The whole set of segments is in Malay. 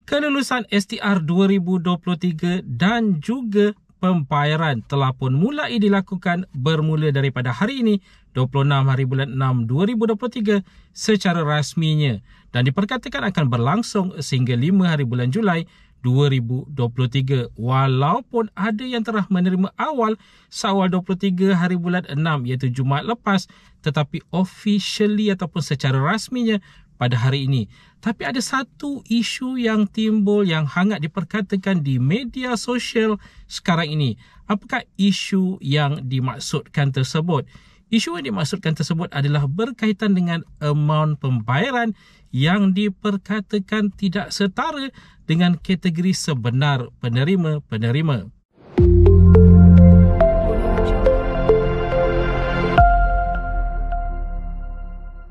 kelulusan STR 2023 dan juga pembayaran telah pun mulai dilakukan bermula daripada hari ini 26 hari bulan 6 2023 secara rasminya dan diperkatakan akan berlangsung sehingga 5 hari bulan Julai 2023 walaupun ada yang telah menerima awal seawal 23 hari bulan 6 iaitu Jumaat lepas, tetapi officially ataupun secara rasminya pada hari ini. Tapi ada satu isu yang timbul yang hangat diperkatakan di media sosial sekarang ini. Apakah isu yang dimaksudkan tersebut? Isu yang dimaksudkan tersebut adalah berkaitan dengan amount pembayaran yang diperkatakan tidak setara dengan kategori sebenar penerima-penerima.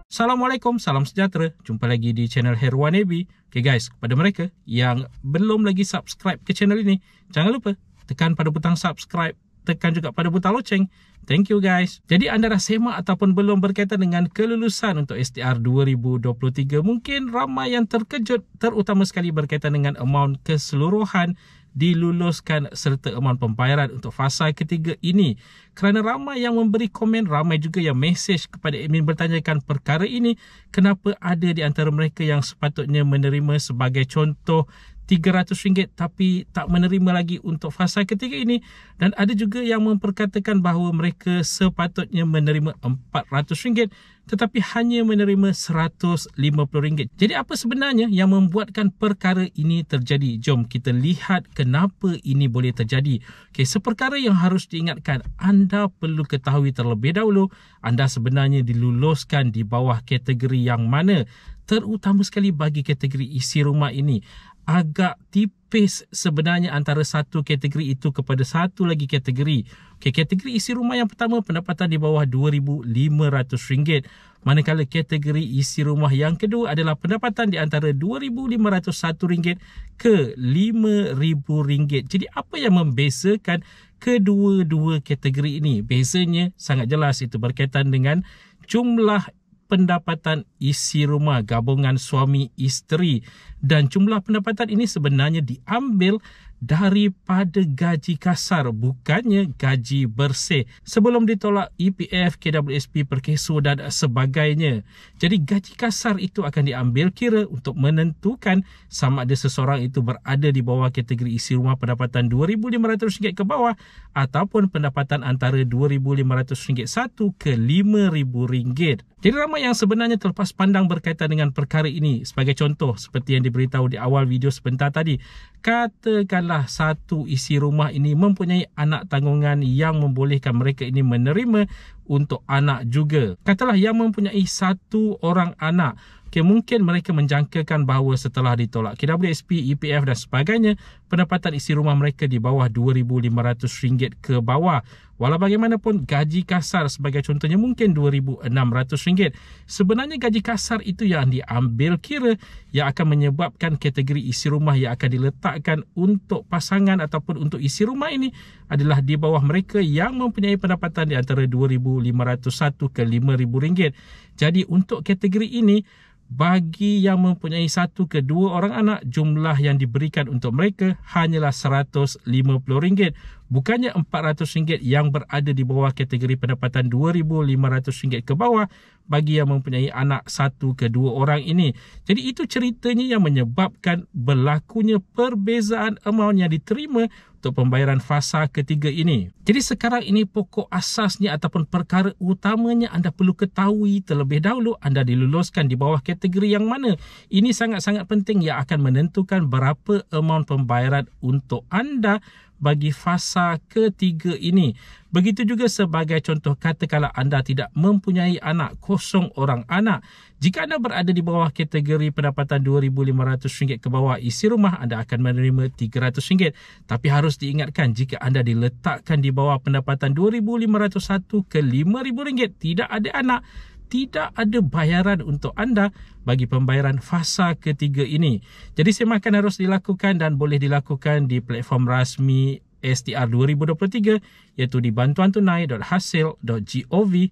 Assalamualaikum, salam sejahtera. Jumpa lagi di channel Herwan AB. Okay guys, kepada mereka yang belum lagi subscribe ke channel ini, jangan lupa tekan pada butang subscribe, tekan juga pada butang loceng. Thank you guys. Jadi anda dah semak ataupun belum berkaitan dengan kelulusan untuk STR 2023? Mungkin ramai yang terkejut, terutama sekali berkaitan dengan amount keseluruhan diluluskan serta amount pembayaran untuk fasa ketiga ini. Kerana ramai yang memberi komen, ramai juga yang mesej kepada admin bertanyakan perkara ini, kenapa ada di antara mereka yang sepatutnya menerima sebagai contoh RM300 tapi tak menerima lagi untuk fasa ketiga ini, dan ada juga yang memperkatakan bahawa mereka sepatutnya menerima RM400 tetapi hanya menerima RM150. Jadi apa sebenarnya yang membuatkan perkara ini terjadi? Jom kita lihat kenapa ini boleh terjadi. Okey, seperkara yang harus diingatkan, anda perlu ketahui terlebih dahulu anda sebenarnya diluluskan di bawah kategori yang mana, terutama sekali bagi kategori isi rumah ini. Agak tipis sebenarnya antara satu kategori itu kepada satu lagi kategori. Okey, kategori isi rumah yang pertama pendapatan di bawah RM2,500. Manakala kategori isi rumah yang kedua adalah pendapatan di antara RM2,501 ke RM5,000. Jadi apa yang membezakan kedua-dua kategori ini? Bezanya sangat jelas, itu berkaitan dengan jumlah pendapatan isi rumah gabungan suami isteri, dan jumlah pendapatan ini sebenarnya diambil daripada gaji kasar, bukannya gaji bersih sebelum ditolak EPF, KWSP, perkeso dan sebagainya. Jadi gaji kasar itu akan diambil kira untuk menentukan sama ada seseorang itu berada di bawah kategori isi rumah pendapatan RM2,500 ke bawah ataupun pendapatan antara RM2,500 satu ke RM5,000. Jadi ramai yang sebenarnya terlepas pandang berkaitan dengan perkara ini. Sebagai contoh, seperti yang diberitahu di awal video sebentar tadi, katakanlah satu isi rumah ini mempunyai anak tanggungan yang membolehkan mereka ini menerima untuk anak juga. Katalah yang mempunyai satu orang anak. Okay, mungkin mereka menjangkakan bahawa setelah ditolak KWSP, EPF dan sebagainya, pendapatan isi rumah mereka di bawah RM2,500 ke bawah. Walau bagaimanapun, gaji kasar sebagai contohnya mungkin RM2,600. Sebenarnya gaji kasar itu yang diambil kira yang akan menyebabkan kategori isi rumah yang akan diletakkan untuk pasangan ataupun untuk isi rumah ini adalah di bawah mereka yang mempunyai pendapatan di antara RM2,501 ke RM5,000. Jadi untuk kategori ini, bagi yang mempunyai satu ke dua orang anak, jumlah yang diberikan untuk mereka hanyalah RM150, bukannya RM400 yang berada di bawah kategori pendapatan RM2,500 ke bawah bagi yang mempunyai anak satu ke dua orang ini. Jadi itu ceritanya yang menyebabkan berlakunya perbezaan amount yang diterima untuk pembayaran fasa ketiga ini. Jadi sekarang ini pokok asasnya ataupun perkara utamanya anda perlu ketahui terlebih dahulu anda diluluskan di bawah kategori yang mana. Ini sangat-sangat penting yang akan menentukan berapa amount pembayaran untuk anda bagi fasa ketiga ini. Begitu juga sebagai contoh, katakanlah anda tidak mempunyai anak, kosong orang anak. Jika anda berada di bawah kategori pendapatan RM2,500 ke bawah isi rumah, anda akan menerima RM300. Tapi harus diingatkan, jika anda diletakkan di bawah pendapatan RM2,501 ke RM5,000, tidak ada anak, tidak ada bayaran untuk anda bagi pembayaran fasa ketiga ini. Jadi semakan harus dilakukan dan boleh dilakukan di platform rasmi STR 2023 iaitu di bantuantunai.hasil.gov.my.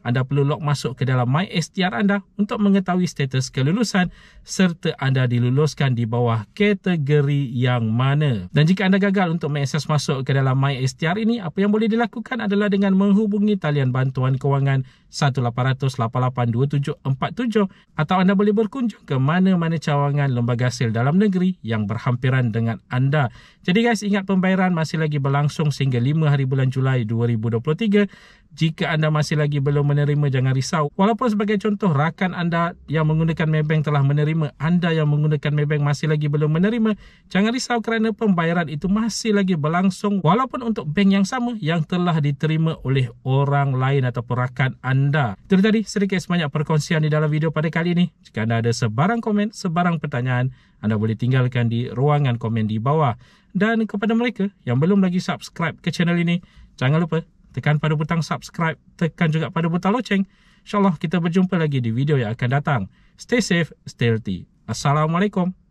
Anda perlu log masuk ke dalam MySTR anda untuk mengetahui status kelulusan serta anda diluluskan di bawah kategori yang mana. Dan jika anda gagal untuk mengakses masuk ke dalam MySTR ini, apa yang boleh dilakukan adalah dengan menghubungi talian bantuan kewangan 1-800-88-2747 atau anda boleh berkunjung ke mana-mana cawangan lembaga sil dalam negeri yang berhampiran dengan anda. Jadi guys, ingat pembayaran masih lagi berlangsung sehingga 5 hari bulan Julai 2023. Jika anda masih lagi belum menerima, jangan risau. Walaupun sebagai contoh, rakan anda yang menggunakan Maybank telah menerima, anda yang menggunakan Maybank masih lagi belum menerima, jangan risau kerana pembayaran itu masih lagi berlangsung walaupun untuk bank yang sama yang telah diterima oleh orang lain ataupun rakan anda. Itu tadi sedikit sebanyak perkongsian di dalam video pada kali ini. Jika anda ada sebarang komen, sebarang pertanyaan, anda boleh tinggalkan di ruangan komen di bawah. Dan kepada mereka yang belum lagi subscribe ke channel ini, jangan lupa tekan pada butang subscribe, tekan juga pada butang loceng. InsyaAllah kita berjumpa lagi di video yang akan datang. Stay safe, stay healthy. Assalamualaikum.